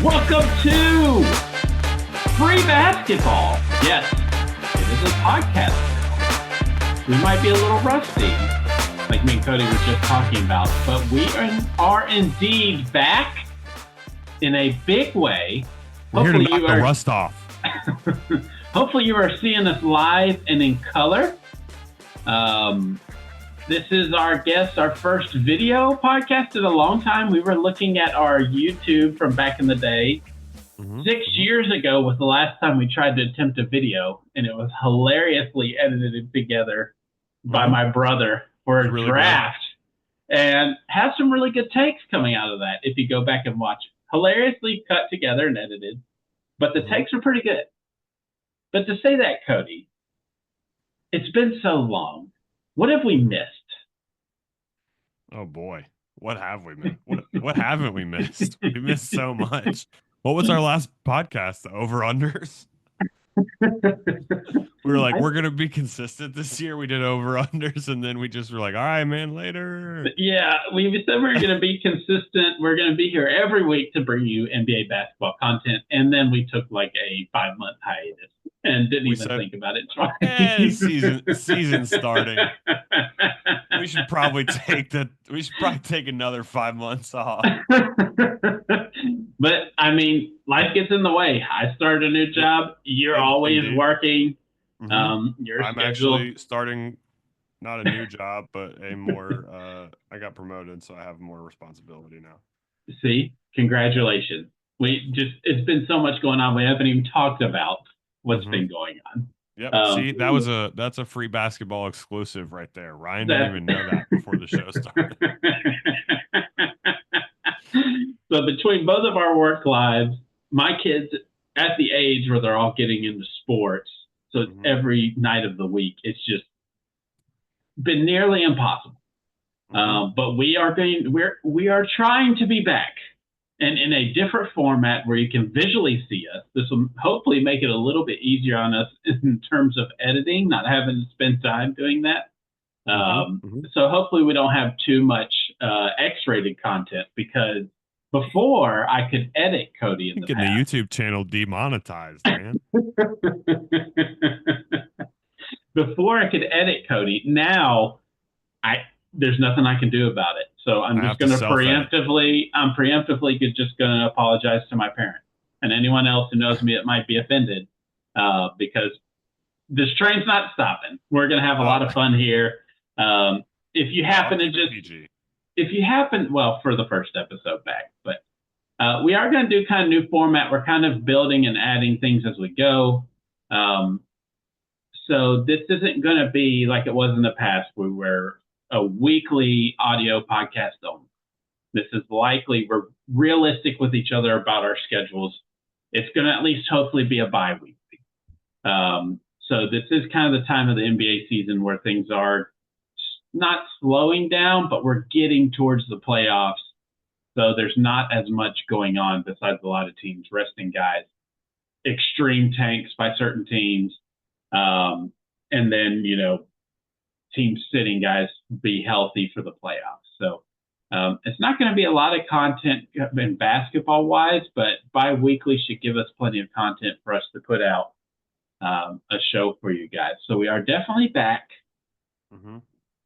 Welcome to Free Basketball. Yes, it is a podcast now. We might be a little rusty, like me and Cody were just talking about, but we are indeed back in a big way. We're here to knock the rust off. Hopefully you are seeing us live and in color. This is our first video podcast in a long time. We were looking at our YouTube from back in the day. 6 years ago was the last time we tried to attempt a video, and it was hilariously edited together by my brother for a draft. And has some really good takes coming out of that if you go back and watch. Hilariously cut together and edited, but the takes are pretty good. But to say that, Cody, it's been so long. What have we missed? Oh boy, what have we missed? What haven't we missed? We missed so much. What was our last podcast? The over-unders? We were like, we're going to be consistent this year. We did over-unders, and then we just were like, all right, man, later. Yeah, we said we were going to be consistent. We're going to be here every week to bring you NBA basketball content, and then we took like a 5-month hiatus and didn't even think about it twice. Season starting. We should probably take another 5 months off. But I mean, life gets in the way. I started a new job. You're always working. I'm actually starting not a new job, but a more. I got promoted, so I have more responsibility now. See, congratulations. It's been so much going on. We haven't even talked about what's been going on. Yep. See, that's a free basketball exclusive right there. Ryan didn't even know that before the show started. So between both of our work lives, my kids at the age where they're all getting into sports, so it's every night of the week, it's just been nearly impossible. But we are trying to be back, and in a different format where you can visually see us. This will hopefully make it a little bit easier on us in terms of editing, not having to spend time doing that. So hopefully we don't have too much X-rated content, because before I could edit Cody in the past. Getting the YouTube channel demonetized, man. Before I could edit Cody, now there's nothing I can do about it. So I'm just going to preemptively just going to apologize to my parents and anyone else who knows me that might be offended, because this train's not stopping. We're going to have a lot of fun here. If you happen for the first episode back, but we are going to do kind of new format. We're kind of building and adding things as we go. So this isn't going to be like it was in the past, where we're a weekly audio podcast only. This is likely, we're realistic with each other about our schedules. It's going to at least hopefully be a bi-weekly. So this is kind of the time of the NBA season where things are not slowing down, but we're getting towards the playoffs. So there's not as much going on besides a lot of teams resting guys, extreme tanks by certain teams. And then, teams sitting guys be healthy for the playoffs. So it's not going to be a lot of content in basketball wise, but bi-weekly should give us plenty of content for us to put out a show for you guys. So we are definitely back.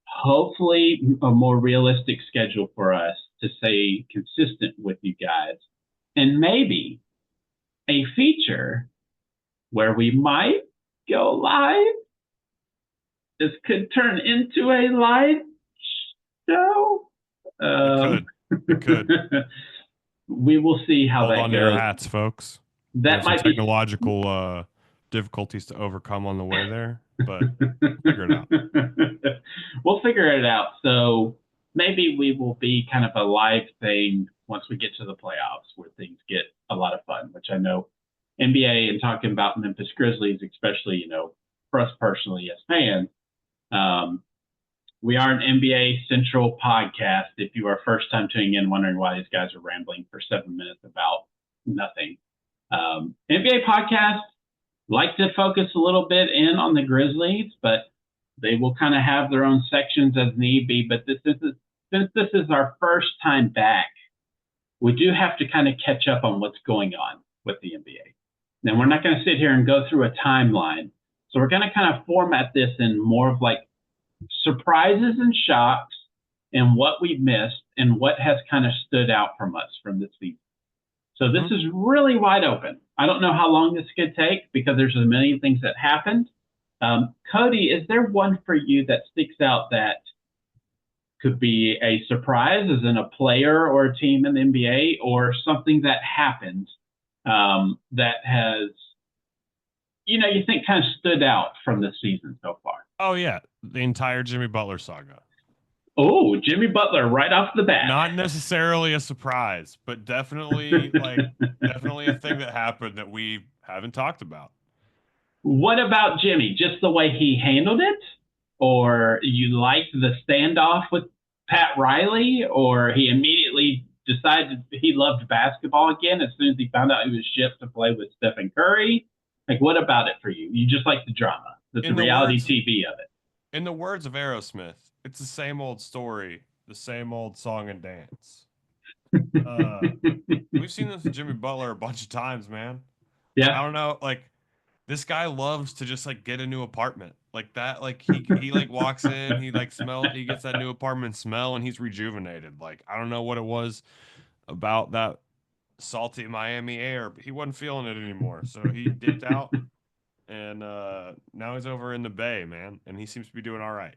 Hopefully a more realistic schedule for us to stay consistent with you guys, and maybe a feature where we might go live. This could turn into a live show. It could. We will see how that goes. Hold on to your hats, folks. That might be technological difficulties to overcome on the way there, but figure it out. We'll figure it out. So maybe we will be kind of a live thing once we get to the playoffs, where things get a lot of fun, which I know NBA and talking about Memphis Grizzlies, especially, for us personally as fans. We are an NBA Central podcast. If you are first time tuning in, wondering why these guys are rambling for 7 minutes about nothing. NBA podcast like to focus a little bit in on the Grizzlies, but they will kind of have their own sections as need be. But since this is our first time back we do have to kind of catch up on what's going on with the NBA. Now, we're not going to sit here and go through a timeline. So we're going to kind of format this in more of like surprises and shocks and what we missed and what has kind of stood out from us from this season. So this is really wide open. I don't know how long this could take because there's a million things that happened. Cody, is there one for you that sticks out that could be a surprise, as in a player or a team in the NBA, or something that happened that has, you think kind of stood out from this season so far? Oh, yeah. The entire Jimmy Butler saga. Oh, Jimmy Butler right off the bat. Not necessarily a surprise, but definitely definitely a thing that happened that we haven't talked about. What about Jimmy? Just the way he handled it? Or you liked the standoff with Pat Riley? Or he immediately decided he loved basketball again as soon as he found out he was shipped to play with Stephen Curry? Like, what about it for you? You just like the drama, the reality TV of it. In the words of Aerosmith, it's the same old story, the same old song and dance. We've seen this with Jimmy Butler a bunch of times, man. Yeah. I don't know, like, this guy loves to just like get a new apartment like that. Like he like walks in, he like he gets that new apartment smell, and he's rejuvenated. Like, I don't know what it was about that salty Miami air, but he wasn't feeling it anymore. So he dipped out, and now he's over in the Bay, man, and he seems to be doing all right.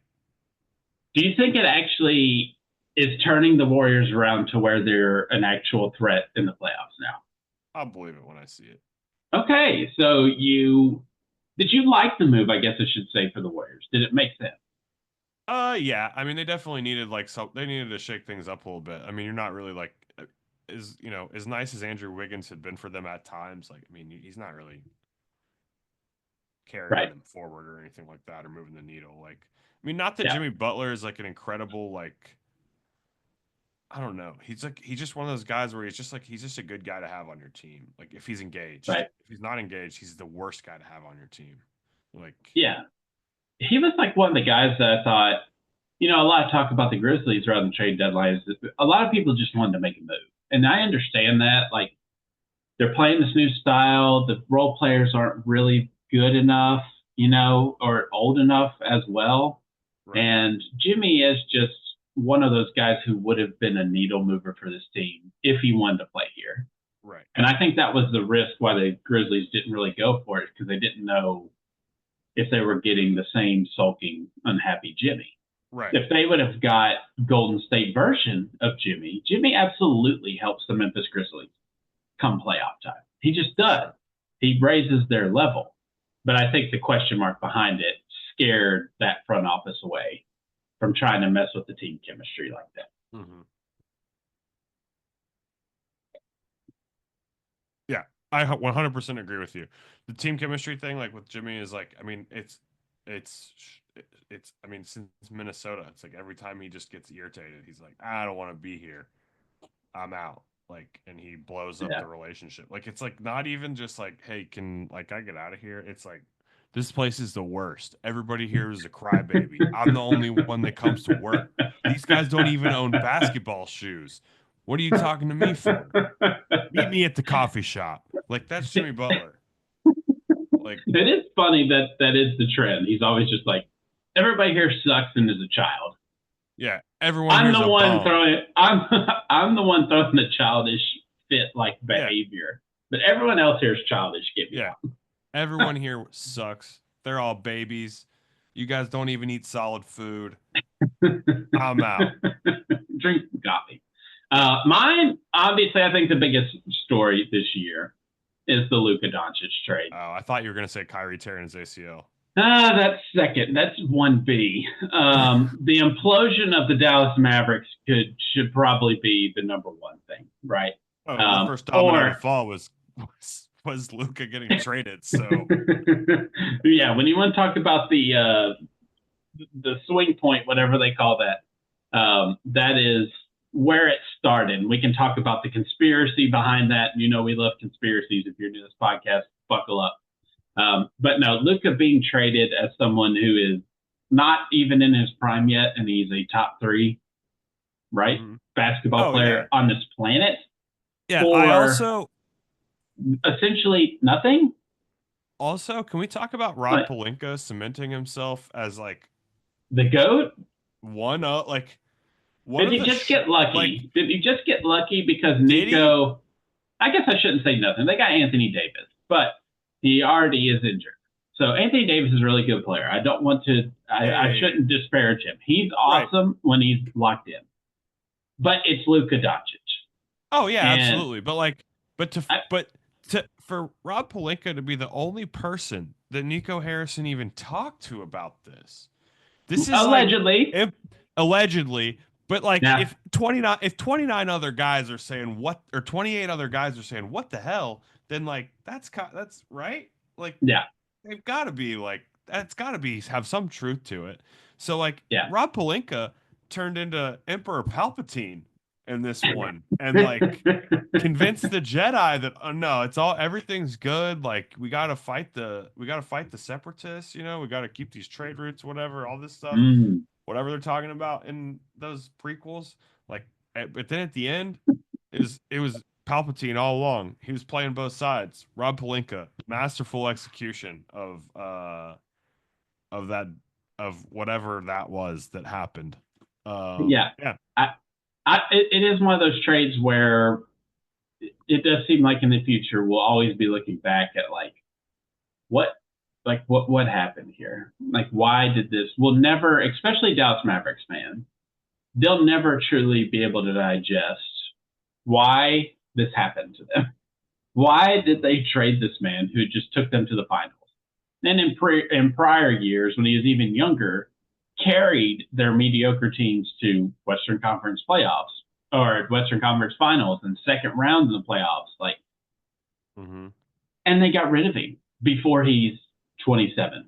Do you think it actually is turning the Warriors around to where they're an actual threat in the playoffs now? I'll believe it when I see it. Okay, so did you like the move, I guess I should say, for the Warriors? Did it make sense? Yeah. I mean, they definitely needed they needed to shake things up a little bit. I mean, you're not really like as nice as Andrew Wiggins had been for them at times. Like, I mean, he's not really carrying them forward or anything like that, or moving the needle. Like, I mean, not that Jimmy Butler is like an incredible, like, I don't know. He's just one of those guys where he's just a good guy to have on your team. Like, if he's engaged, if he's not engaged, he's the worst guy to have on your team. Like, yeah, he was like one of the guys that I thought, a lot of talk about the Grizzlies around the trade deadlines. A lot of people just wanted to make a move, and I understand that. Like, they're playing this new style. The role players aren't really good enough, or old enough as well. Right. And Jimmy is just one of those guys who would have been a needle mover for this team if he wanted to play here. Right. And I think that was the risk why the Grizzlies didn't really go for it, because they didn't know if they were getting the same sulking, unhappy Jimmy. Right. If they would have got Golden State version of Jimmy absolutely helps the Memphis Grizzlies come playoff time. He just does. He raises their level. But I think the question mark behind it scared that front office away from trying to mess with the team chemistry like that. Mm-hmm. Yeah, I 100% agree with you. The team chemistry thing, like with Jimmy, is like, I mean, it's, I mean, since Minnesota, it's like every time he just gets irritated, he's like, I don't want to be here. I'm out. Like, and he blows up the relationship. Like, it's like not even just like, hey, can like I get out of here? It's like, this place is the worst. Everybody here is a crybaby. I'm the only one that comes to work. These guys don't even own basketball shoes. What are you talking to me for? Meet me at the coffee shop. Like, that's Jimmy Butler. Like, it is funny that is the trend. He's always just like, everybody here sucks and is a child. Yeah, everyone. I'm the one throwing. I'm the one throwing the childish fit like behavior, but everyone else here is childish. Get me out. Everyone here sucks. They're all babies. You guys don't even eat solid food. I'm out. Drink some coffee. Mine, obviously, I think the biggest story this year is the Luka Doncic trade. Oh, I thought you were going to say Kyrie tearing his ACL. That's second. That's 1B. The implosion of the Dallas Mavericks should probably be the number one thing, right? Oh, the first domino to fall was Luka getting traded. So yeah, when you want to talk about the swing point, whatever they call that, that is where it started. We can talk about the conspiracy behind that. We love conspiracies. If you're new to this podcast, buckle up. But no, Luka being traded as someone who is not even in his prime yet, and he's a top 3, right? Basketball player on this planet. Yeah, I for also essentially nothing. can we talk about Rob Like Pelinka cementing himself as like the goat. like one Did of he the just get like lucky? Did he just get lucky because did he? Nico? I guess I shouldn't say nothing. They got Anthony Davis, but he already is injured. So Anthony Davis is a really good player. I don't want to. I Hey, shouldn't disparage him. He's right. awesome when he's locked in. But it's Luka Doncic, Oh yeah, and absolutely. But like, I, but to for Rob Pelinka to be the only person that Nico Harrison even talked to about this is like allegedly, if allegedly. But like, yeah, if 29 other guys are saying what, or 28 other guys are saying what the hell, then like that's right. Like yeah, they've got to be like that's got to be have some truth to it. So like yeah. Rob Pelinka turned into Emperor Palpatine in this one, and like convinced the Jedi that no, it's all everything's good. Like we gotta fight the separatists. You know, we got to keep these trade routes, whatever, all this stuff, Mm, whatever they're talking about in those prequels. Like, but then at the end, it was Palpatine all along. He was playing both sides. Rob Pelinka, masterful execution of that of whatever that was that happened. yeah. Yeah. I, it is one of those trades where it does seem like in the future we'll always be looking back at what what happened here? Like why did this? We'll never, especially Dallas Mavericks man, they'll never truly be able to digest why this happened to them. Why did they trade this man who just took them to the finals? And in prior years, when he was even younger, carried their mediocre teams to Western Conference playoffs or Western Conference finals and second rounds in the playoffs. Like, Mm-hmm. and they got rid of him before he's 27.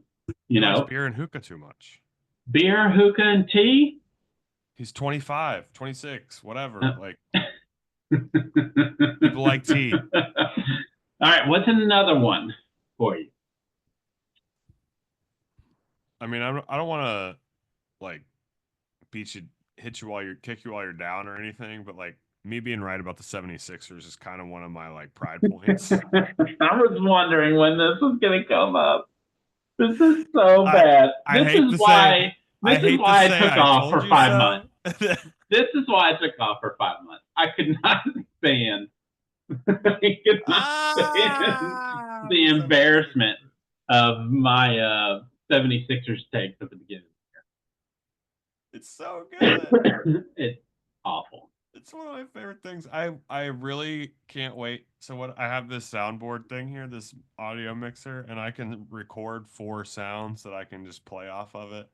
He You likes know, beer and hookah too much. beer, hookah, and tea. He's 25, 26, whatever. Uh, Like people like tea. All right, what's another one for you? I mean, I don't want to like beat you, hit you while you're kick you while you're down or anything, but like me being right about the 76ers is kind of one of my like pride points. I was wondering when this was going to come up. This is so I bad. I hate to say This is why I took I off told for you 5 months. so. This is why I took off for 5 months. I could not stand. I could not stand the The 76ers. embarrassment of my 76ers takes at the beginning. It's so good. It's awful. It's one of my favorite things. I really can't wait. So what I have this soundboard thing here, this audio mixer, and I can record 4 sounds that I can just play off of it.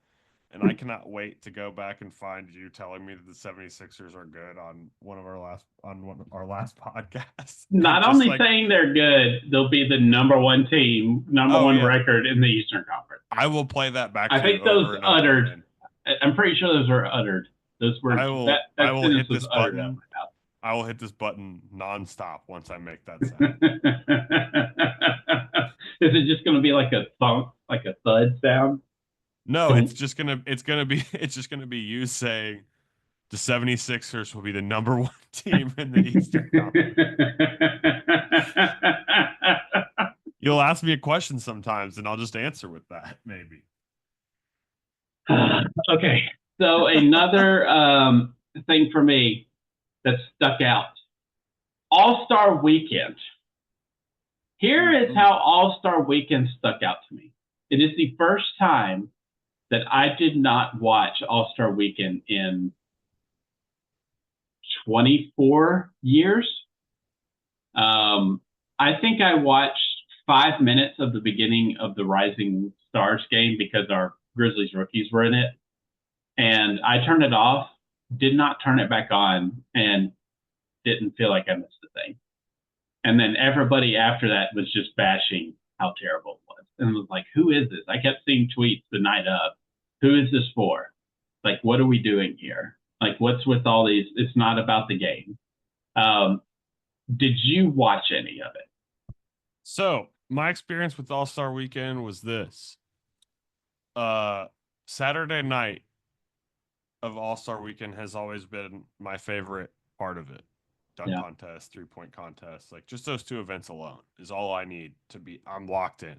And I cannot wait to go back and find you telling me that the 76ers are good on one of our last podcasts. And Not just only like, saying they're good, they'll be the number one team, number oh one yeah, record in the Eastern Conference. I will play that back I to you think those over and over uttered. again. I'm pretty sure those were uttered. Those were I that will sentence hit was this uttered out of button. I will hit this button nonstop once I make that my sound. mouth. Is it just going to be like a thunk, like a thud sound? No, Thunk. it's just gonna be you saying the 76ers will be the number one team in the Eastern Conference. You'll ask me a question sometimes and I'll just answer with that, maybe. Okay, so another thing for me that stuck out: All Star Weekend. Here is Mhm. how All Star Weekend stuck out to me. It is the first time that I did not watch All Star Weekend in 24 years. I think I watched 5 minutes of the beginning of the Rising Stars game because our Grizzlies rookies were in it. And I turned it off, did not turn it back on, and didn't feel like I missed a thing. And then everybody after that was just bashing how terrible it was. And it was like, who is this? I kept seeing tweets the night of. Who is this for? Like, what are we doing here? Like, what's with all these? It's not about the game. Um, did you watch any of it? So my experience with All Star Weekend was this. Uh Saturday night of All Star Weekend has always been my favorite part of it. dunk contest, 3-point contest. Like just those two events alone is all I need to be. I'm locked in.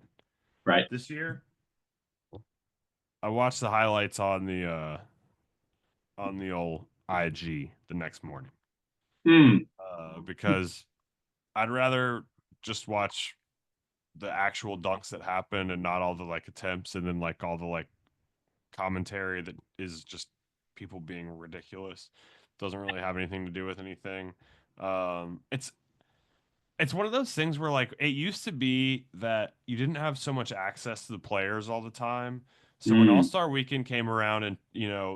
Right. This year, I watched the highlights on the old IG the next morning Mm. because I'd rather just watch the actual dunks that happen and not all the like attempts and then like all the like commentary that is just people being ridiculous. Doesn't really have anything to do with anything. It's one of those things where like it used to be that you didn't have so much access to the players all the time. So when Mm. All-Star Weekend came around and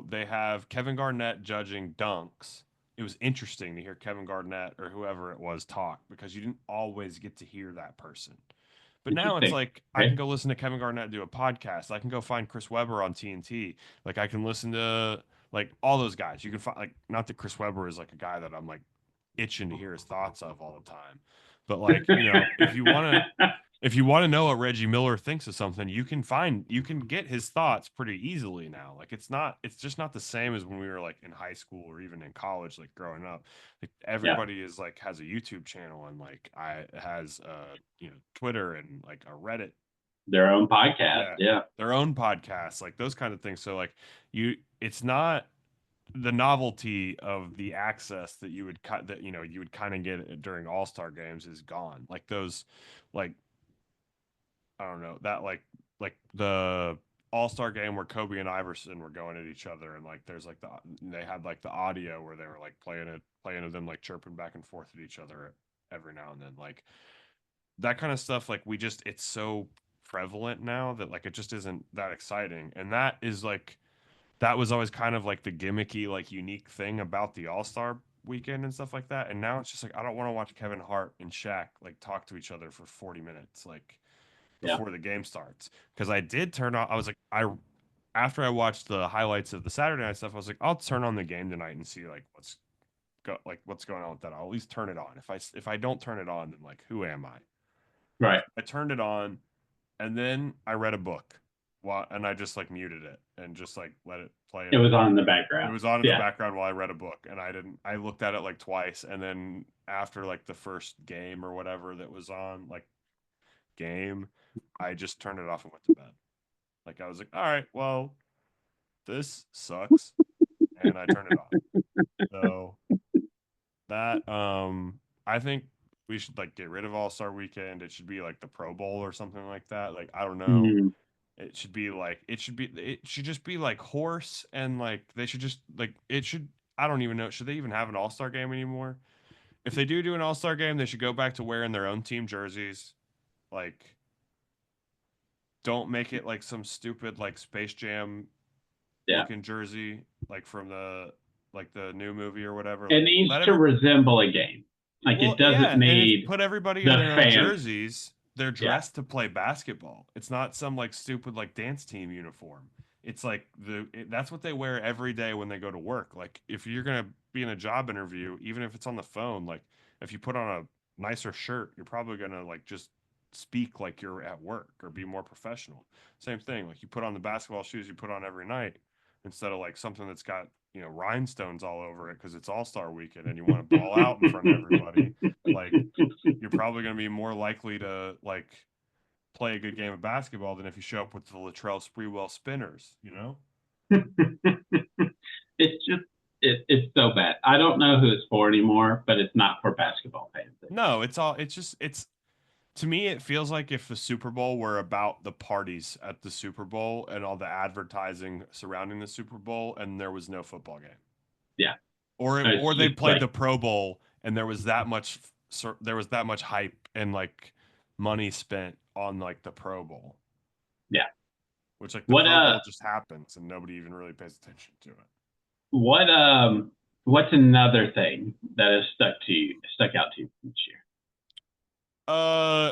they have Kevin Garnett judging dunks, it was interesting to hear Kevin Garnett or whoever it was talk because you didn't always get to hear that person. But now it's Interesting. like I Okay. can go listen to Kevin Garnett do a podcast. I can go find Chris Webber on TNT. Like I can listen to like all those guys. You can find like not that Chris Webber is like a guy that I'm like itching to hear his thoughts of all the time. But like, if you want to know what Reggie Miller thinks of something, you can get his thoughts pretty easily now. Like it's just not the same as when we were like in high school or even in college, like growing up. Like Yeah. everybody is like has a YouTube channel and like I has Twitter and like a Reddit. Their own podcast. Yeah. Yeah. Their own podcasts, like those kind of things. So like it's not the novelty of the access that you would cut that you would kind of get during all-star games is gone. Like those like I don't know that like the all-star game where Kobe and Iverson were going at each other and like there's like they had like the audio where they were like playing of them like chirping back and forth at each other every now and then, like that kind of stuff. Like it's so prevalent now that like it just isn't that exciting, and that is like that was always kind of like the gimmicky, like unique thing about the All Star weekend and stuff like that. And now it's just like I don't want to watch Kevin Hart and Shaq like talk to each other for 40 minutes like Yeah. before the game starts. Because I did turn on. I was like after I watched the highlights of the Saturday night stuff, I was like I'll turn on the game tonight and see like what's going on with that. I'll at least turn it on. If I don't turn it on, then like who am I? Right. I turned it on and then I read a book. And I just like muted it and just like let it play It in was the on in the it background. was on in the Yeah. background while I read a book, and I looked at it like twice, and then after like the first game or whatever that was on, like game, I just turned it off and went to bed. Like I was like, all right, well, this sucks, and I turned it off. So that I think we should like get rid of All-Star Weekend. It should be like the Pro Bowl or something like that. Like I don't know. Mm. It should just be like horse and like they should just like it should I don't even know, should they even have an all-star game anymore? If they do an all-star game, they should go back to wearing their own team jerseys. Like don't make it like some stupid like Space Jam Yeah. looking jersey like from the new movie or whatever. It Like needs let to every resemble a game. Like well, it doesn't yeah, and if need put everybody in the their own fans. jerseys, they're Yeah. dressed to play basketball. It's not some like stupid like dance team uniform. It's like that's what they wear every day when they go to work. Like if you're gonna be in a job interview, even if it's on the phone, like if you put on a nicer shirt, you're probably gonna like just speak like you're at work or be more professional. Same thing, like you put on the basketball shoes you put on every night instead of like something that's got rhinestones all over it because it's All-Star Weekend and you want to ball out in front of everybody. Like you're probably going to be more likely to like play a good game of basketball than if you show up with the Latrell Sprewell spinners, you know? It's just it's so bad. I don't know who it's for anymore, but it's not for basketball fans anymore. No, it's to me it feels like if the Super Bowl were about the parties at the Super Bowl and all the advertising surrounding the Super Bowl and there was no football game. Yeah. Or they It's played like the Pro Bowl and there was that much hype and like money spent on like the Pro Bowl. yeah. Which like the What Pro Bowl just happens and nobody even really pays attention to it. what what's another thing that has stuck out to you this year? Uh,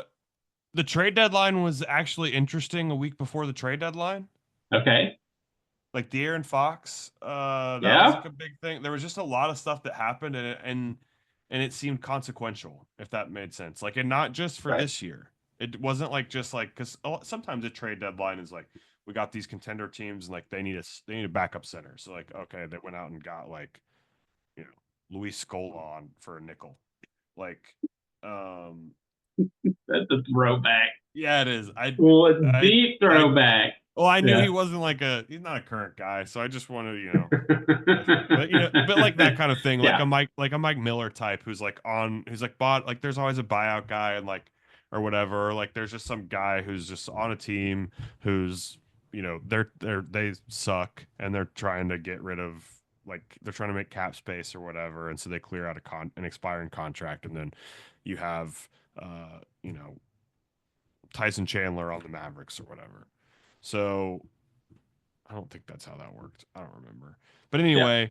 the trade deadline was actually interesting a week before the trade deadline. Okay. Like De'Aaron Fox, that was Yeah. like a big thing. There was just a lot of stuff that happened, and it seemed consequential, if that made sense. Like, and not just for Right. this year. It wasn't like just like because sometimes a trade deadline is like we got these contender teams and like they need a backup center. So like okay, they went out and got like Luis Scola on for a nickel. Like, That's a throwback. yeah, it is. Well, a deep I, throwback. well, I knew he Yeah. wasn't like he's not a current guy, so I just wanted, but but like that kind of thing, Yeah. Like a Mike Miller type who's like bought, like there's always a buyout guy and like or whatever. Like there's just some guy who's just on a team who's they suck and they're trying to get rid of, like they're trying to make cap space or whatever, and so they clear out an expiring contract, and then you have uh you know Tyson Chandler on the Mavericks or whatever. So I don't think that's how that worked. I don't remember. But Yeah. anyway,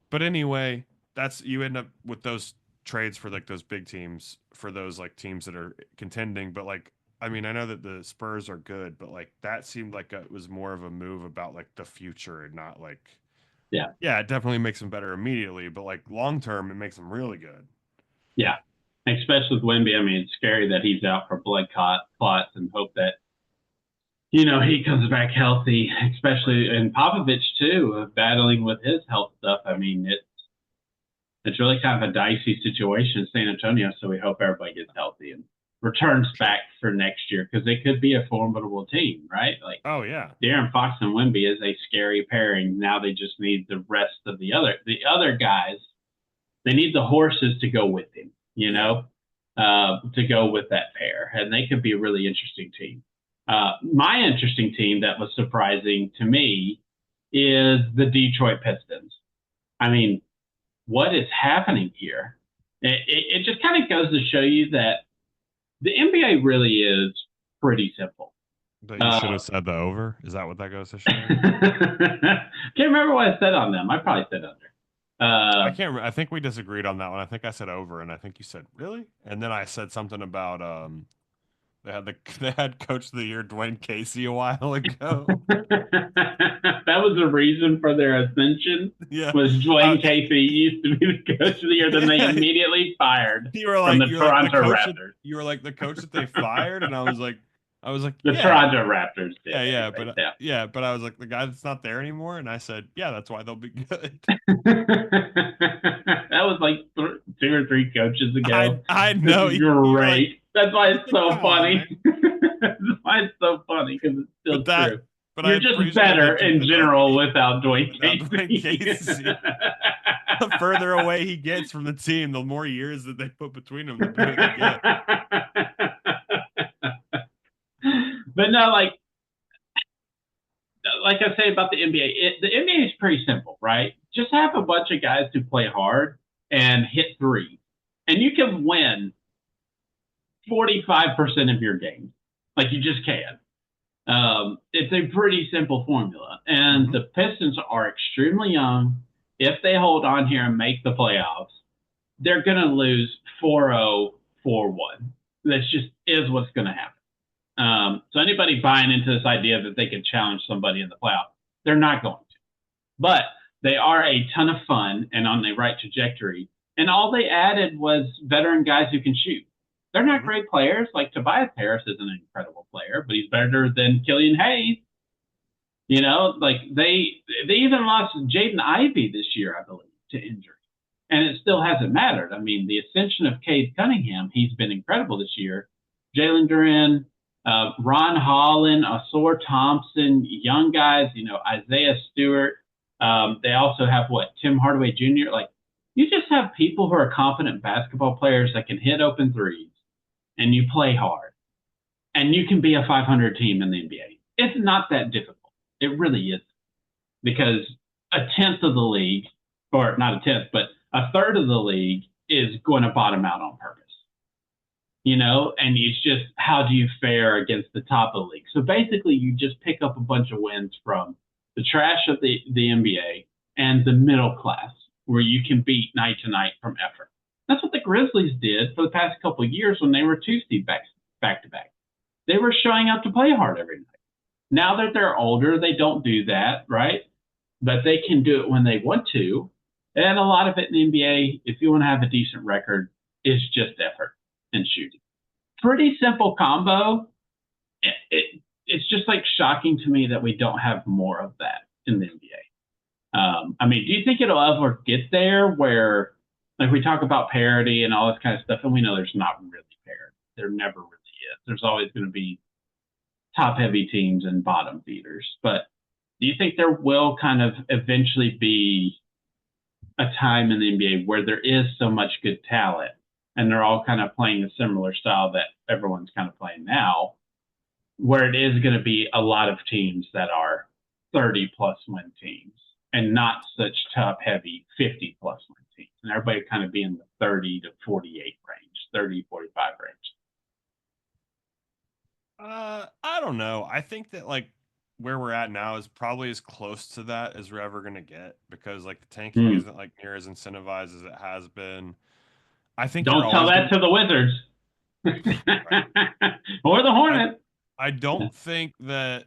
but anyway, that's you end up with those trades for like those big teams, for those like teams that are contending. But like, I mean, I know that the Spurs are good, but like that seemed like it was more of a move about like the future and not like, Yeah. yeah, it definitely makes them better immediately, but like long term, it makes them really good. Yeah. Especially with Wemby. I mean, it's scary that he's out for blood clots and hope that, he comes back healthy, especially, and Popovich too, battling with his health stuff. I mean, it's really kind of a dicey situation in San Antonio. So we hope everybody gets healthy and returns Sure. back for next year because they could be a formidable team, right? Like Oh yeah. De'Aaron Fox and Wemby is a scary pairing. Now they just need the rest of the other guys. They need the horses to go with him, Yeah. to go with that pair, and they could be a really interesting team. My interesting team that was surprising to me is the Detroit Pistons. I mean, what is happening here? It just kind of goes to show you that the NBA really is pretty simple. But you should Uh, have said the over. Is that what that goes to show? can't remember what I said on them. I probably said under. I Uh, can't. I think we disagreed on that one. I think I said over, and I think you said really. And then I said something about they had they had Coach of the Year Dwayne Casey a while ago. that was the reason for their ascension. Yeah, Was uh, Dwayne Casey used to be the coach of the year, then they yeah. immediately fired You were from like the Toronto Raptors. you were like the coach that they fired, and I was like, The yeah, Toronto Raptors did yeah, anyway. but Yeah. yeah, but I was like the guy that's not there anymore, and I said, yeah, that's why they'll be good. that was like 2 or 3 coaches ago. I It's know you were like, great. That's why it's like, so come on, funny. man. That's why it's so funny because it's still But that, true. but I You're just appreciate better they took in the over general without Dwayne without Dwayne Casey. Casey. The further away he gets from the team, the more years that they put between them, the better they get. But no, like I say about the NBA, the NBA is pretty simple, right? Just have a bunch of guys who play hard and hit three, and you can win 45% of your games. Like you just can. It's a pretty simple formula. And Mm-hmm. the Pistons are extremely young. If they hold on here and make the playoffs, they're going to lose 4-0, 4-1. That's just is what's going to happen. So anybody buying into this idea that they can challenge somebody in the playoffs, they're not going to. But they are a ton of fun and on the right trajectory. And all they added was veteran guys who can shoot. They're not Mm-hmm. great players. Like Tobias Harris is an incredible player, but he's better than Killian Hayes. Like they even lost Jaden Ivey this year, I believe, to injury, and it still hasn't mattered. I mean, the ascension of Cade Cunningham, he's been incredible this year. Jalen Duren, Ron Holland, Asor Thompson, young guys, Isaiah Stewart. They also have Tim Hardaway Jr. Like you just have people who are confident basketball players that can hit open threes, and you play hard, and you can be a 500 team in the NBA. It's not that difficult. It really isn't because a tenth of the league, or not a tenth, but a third of the league is going to bottom out on purpose. And it's just how do you fare against the top of the league? So basically, you just pick up a bunch of wins from the trash of the NBA and the middle class, where you can beat night to night from effort. That's what the Grizzlies did for the past couple of years when they were 2 seed back to back. They were showing up to play hard every night. Now that they're older, they don't do that, right? But they can do it when they want to. And a lot of it in the NBA, if you want to have a decent record, is just effort and shooting. Pretty simple combo. It's just like shocking to me that we don't have more of that in the NBA. I mean, do you think it'll ever get there where Like we talk about parity and all this kind of stuff, and we know there's not really parity. There never really is. There's always going to be top heavy teams and bottom feeders. But do you think there will kind of eventually be a time in the NBA where there is so much good talent and they're all kind of playing a similar style that everyone's kind of playing now, where it is going to be a lot of teams that are 30 plus win teams and not such top heavy 50 plus win teams, and everybody kind of be in the 30 to 48 range, 30, 45 range? I don't know. I think that like where we're at now is probably as close to that as we're ever gonna get because like the tanking Hmm. isn't like near as incentivized as it has been. I think you're Don't tell always that gonna to the Wizards right. or the I Hornets. I don't think that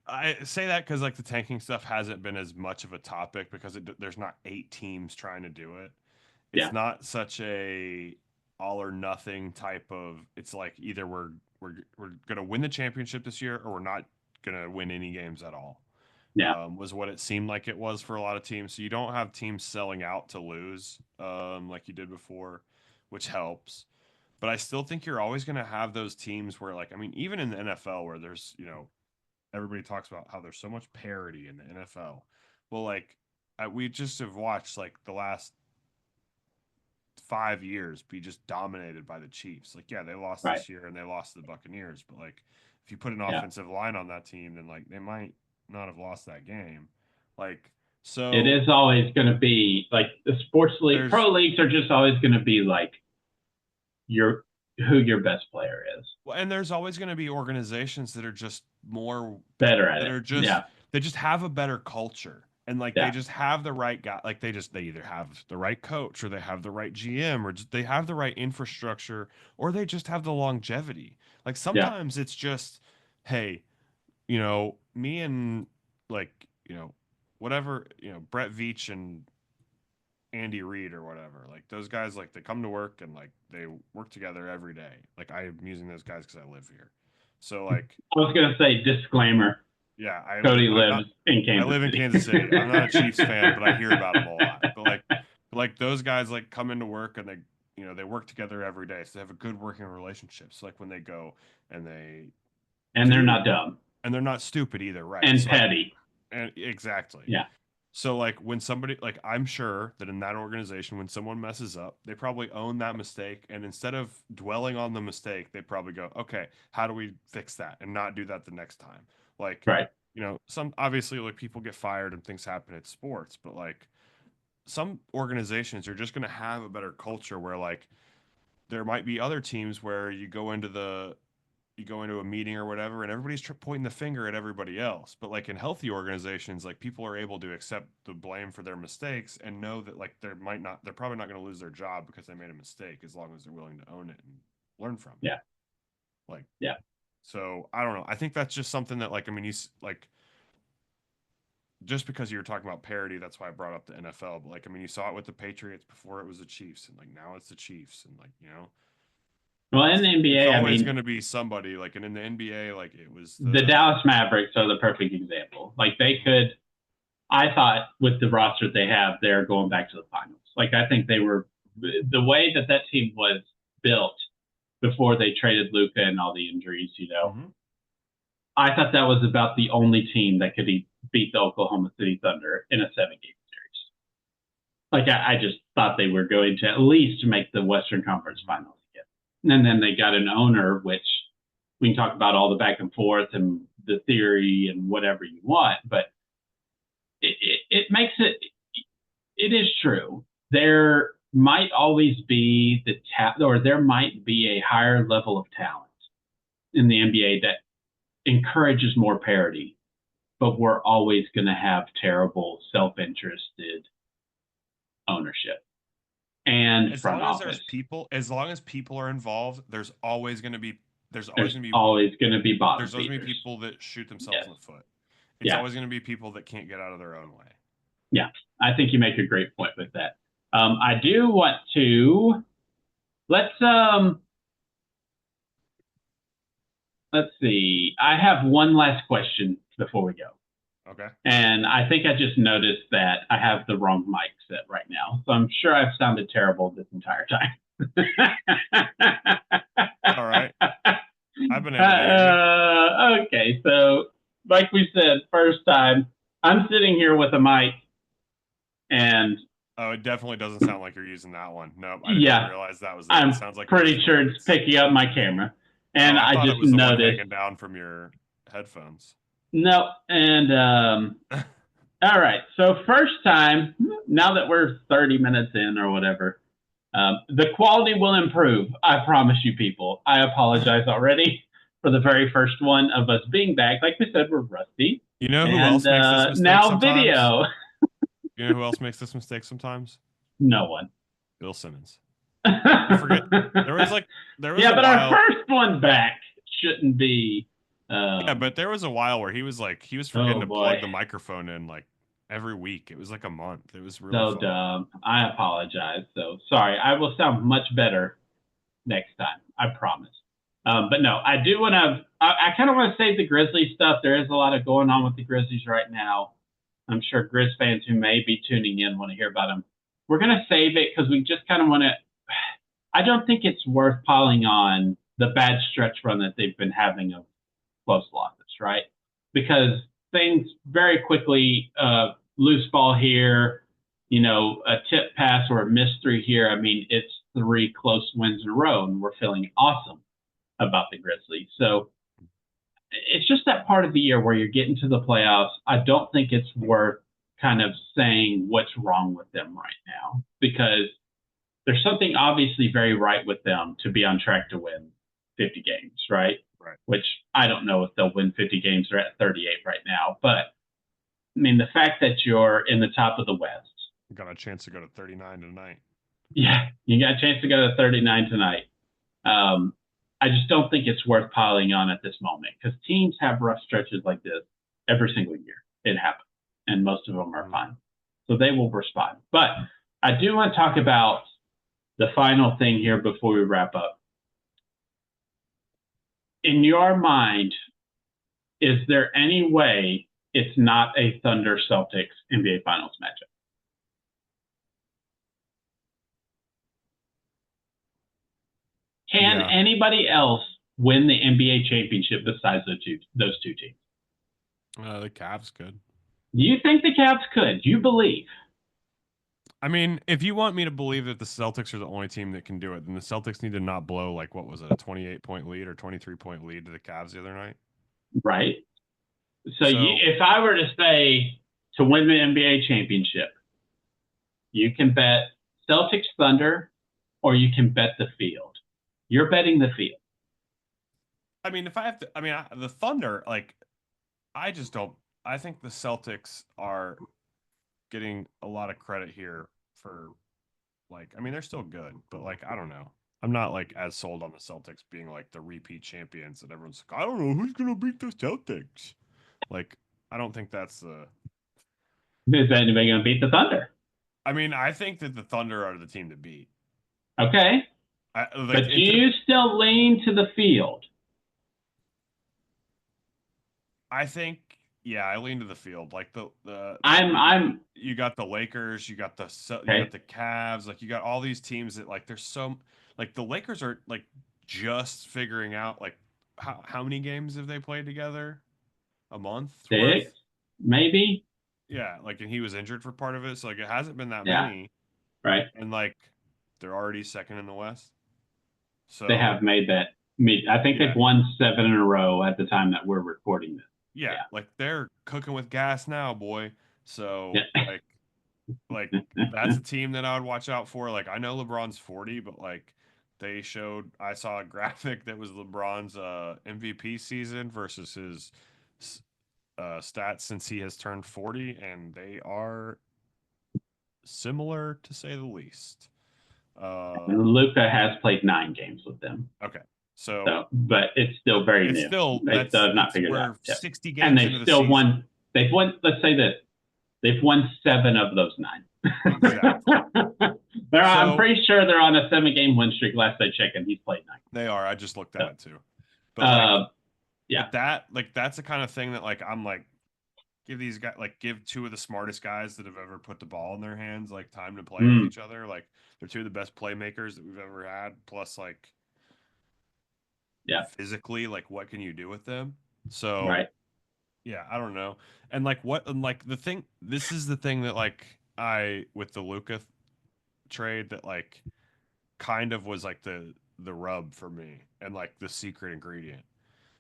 I say that because like the tanking stuff hasn't been as much of a topic because there's not 8 teams trying to do it. It's Yeah, not such a all or nothing type of. It's like either we're gonna win the championship this year or we're not gonna win any games at all. yeah, Was what it seemed like it was for a lot of teams. So you don't have teams selling out to lose, like you did before, which helps. But I still think you're always going to have those teams where, like, I mean, even in the NFL, where there's, everybody talks about how there's so much parity in the NFL. Well, like, we just have watched like the last 5 years be just dominated by the Chiefs. Like, yeah, they lost right. this year and they lost to the Buccaneers, but like, if you put an Yeah. offensive line on that team, then like they might not have lost that game. Like, It so is always going to be like the sports league, there's pro leagues are just always going to be like your who your best player is, well, and there's always going to be organizations that are just more better at that it. are just Yeah, they just have a better culture and like they yeah, just have the right guy like they either have the right coach or they have the right GM or just, they have the right infrastructure or they just have the longevity. Like yeah, sometimes it's just hey, me and like, whatever, Brett Veach and Andy Reid or whatever. Like those guys, like they come to work and like they work together every day. Like I'm using those guys because I live here. So like, I was going to say disclaimer. yeah, Cody I'm not. lives in I Kansas live in City. Kansas City. I'm not a Chiefs fan, but I hear about them a lot. But like those guys like come into work and they work together every day. So they have a good working relationship. So like when they go and they And they're do, not dumb and they're not stupid either, right? and So like, petty. and exactly. Yeah, So like when somebody like I'm sure that in that organization when someone messes up, they probably own that mistake and instead of dwelling on the mistake, they probably go, "Okay, how do we fix that and not do that the next time?" Like, right. some obviously like people get fired and things happen at sports, but like some organizations are just going to have a better culture where like there might be other teams where you go into a meeting or whatever and everybody's pointing the finger at everybody else, but like in healthy organizations like people are able to accept the blame for their mistakes and know that like they're probably not going to lose their job because they made a mistake as long as they're willing to own it and learn from it. Yeah, Like, yeah. so I don't know, I think that's just something that like, I mean, like just because you were talking about parity, that's why I brought up the NFL, but like, I mean, you saw it with the Patriots before it was the Chiefs and like now it's the Chiefs and like, Well, in the it's NBA, I always mean, going to be somebody like, and in the NBA like it was the the Dallas Mavericks are the perfect example. Like they Mhm. could, I thought with the roster they have, they're going back to the finals. Like I think they were the way that that team was built before they traded Luca and all the injuries. Mhm. I thought that was about the only team that could beat the Oklahoma City Thunder in a 7 game series. Like I just thought they were going to at least make the Western Conference Finals again. And then they got an owner, which we can talk about all the back and forth and the theory and whatever you want, but it makes it. It is true. There might always be or there might be a higher level of talent in the NBA that encourages more parity, but we're always going to have terrible self-interested ownership and As front long as office. there's people, as long as people are involved, there's always There's going to be always going to be bottom there's always going to be feeders. people that shoot themselves Yes. in the foot. It's Yeah. always going to be people that can't get out of their own way. Yeah. I think you make a great point with that. I do want to let's let's see. I have one last question before we go. Okay. And I think I just noticed that I have the wrong mic set right now. So I'm sure I've sounded terrible this entire time. All right. I've been able to hear you. Okay, so like we said, first time, I'm sitting here with a mic, and Oh, it definitely doesn't sound like you're using that one. Nope, I didn't even yeah, realize that was it. It I'm sounds like you're pretty using the sure one it's that's. picking up my camera. Oh, And I I thought it just was the one noticed, hanging down from your headphones. no, and all right, so first time, now that we're 30 minutes in or whatever, the quality will improve. I promise you, people. I apologize already for the very first one of us being back. Like we said, we're rusty. You know who And else makes this mistake now sometimes? video. You know who else makes this mistake sometimes? No one. Bill Simmons. You forget Yeah, there was like there was a but our while. first one back shouldn't be. Yeah, but there was a while where he was forgetting Oh to boy, plug the microphone in like every week. It was like a month. It was really so fun. dumb. I apologize. So sorry. I will sound much better next time. I promise. But no, I do want to. I kind of want to save the Grizzlies stuff. There is a lot of going on with the Grizzlies right now. I'm sure Grizz fans who may be tuning in want to hear about them. We're going to save it because we just kind of want to. I don't think it's worth piling on the bad stretch run that they've been having of close losses, right? Because things very quickly, loose ball here, a tip pass or a mystery here. I mean, it's 3 close wins in a row, and we're feeling awesome about the Grizzlies. So it's just that part of the year where you're getting to the playoffs. I don't think it's worth kind of saying what's wrong with them right now because there's something obviously very right with them to be on track to win 50 games, right? Right. Which I don't know if they'll win 50 games. They're at 38 right now. But I mean, the fact that you're in the top of the West. Got a chance to go to 39 tonight. Yeah, you got a chance to go to 39 tonight. I just don't think it's worth piling on at this moment because teams have rough stretches like this every single year. It happens, and most of them are fine. So they will respond. But I do want to talk about the final thing here before we wrap up. In your mind, is there any way it's not a Thunder Celtics NBA Finals matchup? Can anybody else win the NBA championship besides those two teams? The Cavs could. Do you think the Cavs could? Do you believe? I mean, if you want me to believe that the Celtics are the only team that can do it, then the Celtics need to not blow like what was it, a 28-point lead or 23-point lead to the Cavs the other night. Right. So if I were to say to win the NBA championship, you can bet Celtics Thunder or you can bet the field. You're betting the field. I mean, if I have to, I mean, the Thunder, like, I just don't. I think the Celtics are getting a lot of credit here for, like, I mean, they're still good, but like, I don't know. I'm not like as sold on the Celtics being like the repeat champions that everyone's like, I don't know who's gonna beat the Celtics. Like, I don't think that's the. Is anybody going to beat the Thunder? I mean, I think that the Thunder are the team to beat. Okay. But do you still lean to the field? I think, yeah, I lean to the field. Like you got the Lakers, you got the Cavs, like you got all these teams that like there's so like the Lakers are like just figuring out like how many games have they played together? A month? 6, worth? maybe. Yeah, like and he was injured for part of it, so like it hasn't been that many. Right. And like they're already second in the West. So they have made that. I think they've won 7 in a row at the time that we're recording this. Yeah, like they're cooking with gas now, boy. So like that's a team that I would watch out for. Like I know LeBron's 40, but like I saw a graphic that was LeBron's MVP season versus his stats since he has turned 40, and they are similar to say the least. Luka has played 9 games with them. Okay. So but it's still very new. They still have not figured it out. 60 games and they've still won. They've won. Let's say this: they've won 7 of those 9. Exactly. I'm pretty sure they're on a 7-game win streak. Last I checked, and he's played 9. They are. I just looked at it too. But but that's the kind of thing that like I'm like give these guys give two of the smartest guys that have ever put the ball in their hands like time to play with each other. Like they're two of the best playmakers that we've ever had. Plus, like, physically, like, what can you do with them? So, yeah, I don't know. And like this is the thing that like with the Luka trade that like kind of was like the rub for me and like the secret ingredient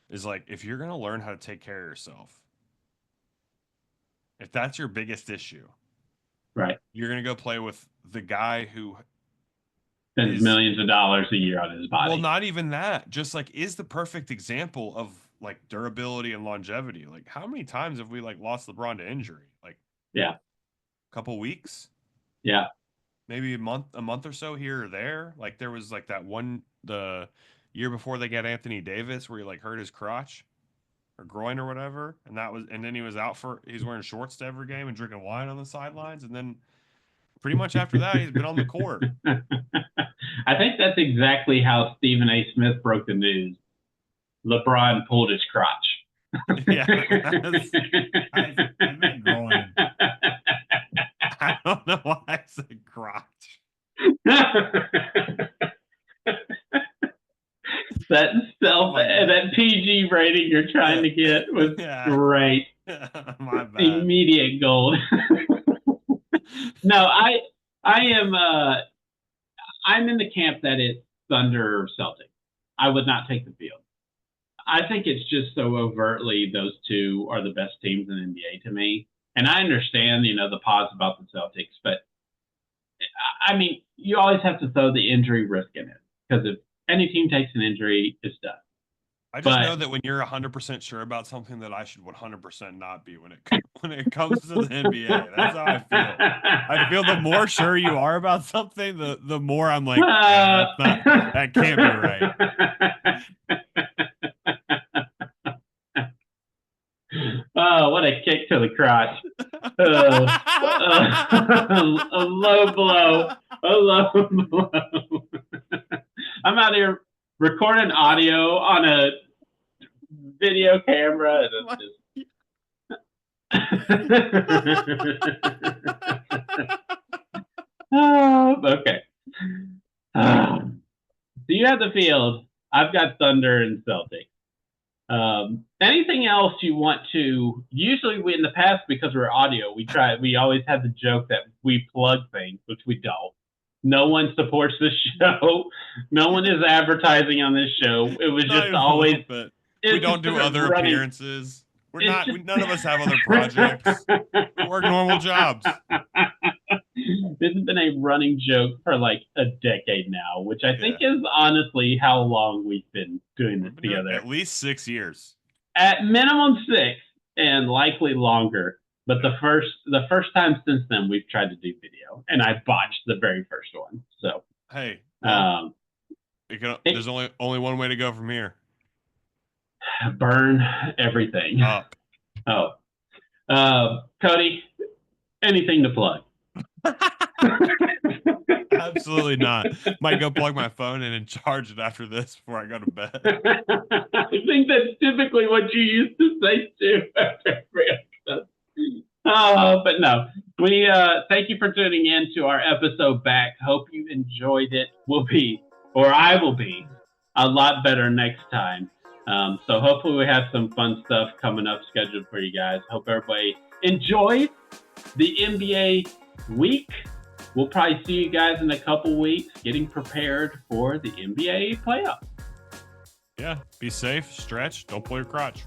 is like if you're gonna learn how to take care of yourself, if that's your biggest issue, right, you're gonna go play with the guy who spends millions of dollars a year on his body. Well, not even that. Just like is the perfect example of like durability and longevity. Like how many times have we like lost LeBron to injury? Like a couple weeks? Yeah. Maybe a month or so here or there. Like there was like that one the year before they got Anthony Davis where he like hurt his crotch or groin or whatever, and then he was out he's wearing shorts to every game and drinking wine on the sidelines, and then pretty much after that he's been on the court. I think that's exactly how Stephen A. Smith broke the news. LeBron pulled his crotch. Yeah, I meant groin. I don't know why I said crotch. That PG rating you're trying to get was great. My bad. Immediate gold. No, I am I'm in the camp that it's Thunder or Celtics. I would not take the field. I think it's just so overtly those two are the best teams in the NBA to me. And I understand, the pause about the Celtics, but I mean, you always have to throw the injury risk in it because if any team takes an injury, it's done. I just know that when you're 100% sure about something, that I should 100% not be when it comes to the NBA. That's how I feel. I feel the more sure you are about something, the more I'm like, that can't be right. Oh, what a kick to the crotch. A low blow. A low blow. I'm out here recording audio on a video camera. And okay. So you have the field. I've got Thunder and Celtics. Anything else you want to? Usually, in the past, because we're audio, we always have the joke that we plug things, which we don't. No one supports this show. No one is advertising on this show. It was just always. We don't do other appearances. None of us have other projects. We work normal jobs. This has been a running joke for like a decade now, which I think is honestly how long we've been doing this together. At least 6 years. At minimum 6, and likely longer. But the first time since then, we've tried to do video, and I botched the very first one. So hey, there's only one way to go from here. Burn everything up. Cody, anything to plug? Absolutely not. Might go plug my phone in and charge it after this before I go to bed. I think that's typically what you used to say too after every episode. But no, we thank you for tuning in to our episode back. Hope you enjoyed it. I will be a lot better next time. So hopefully we have some fun stuff coming up scheduled for you guys. Hope everybody enjoys the NBA week. We'll probably see you guys in a couple weeks getting prepared for the NBA playoffs. Yeah, be safe, stretch, don't pull your crotch.